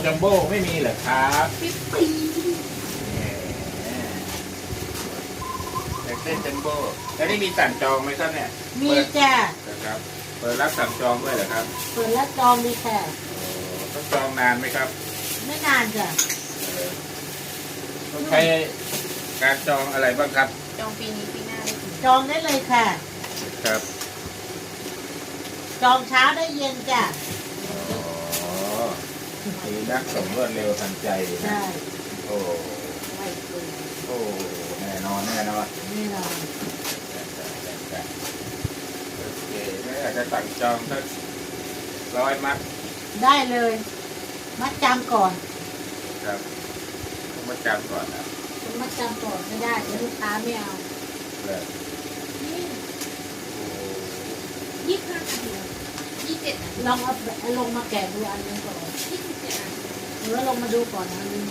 จัมโบ้ไม่มีเหรอครับ ปิ๊บปี แหมอยากเล่นจัมโบ้แล้วนี่มีสั่งจองไหมครับเนี่ย มีจ้ะ นะครับเปิดรับสั่งจองด้วยเหรอครับ เปิดแล้วจองดีค่ะ ต้องจองนานไหมครับ ไม่นานจ้ะ ต้องใช้การจองอะไรบ้างครับ จองปีนี้ปีหน้าได้ถึง จองได้เลยค่ะ ครับ จองเช้าได้เย็นจ้ะ อ๋อคือนักส่งรวดเร็วทันใจนะ ใช่ โอ้ ไวเกิน โอ้แน่นอนแน่นอน นี่เรา โอเคไม่อยากจะสั่งจองสัก100 มัด ได้เลย มัดจำก่อน ครับต้องมาจำก่อนนะ มัดจำก่อนไม่ได้เดี๋ยวลูกค้าไม่เอา เลย นี่ โอ้ 25 นาที27 นาที ลองเอาลงมาแกะดูอันนึงก่อน 27 นาที หรือว่าลงมาดูก่อนอันนึง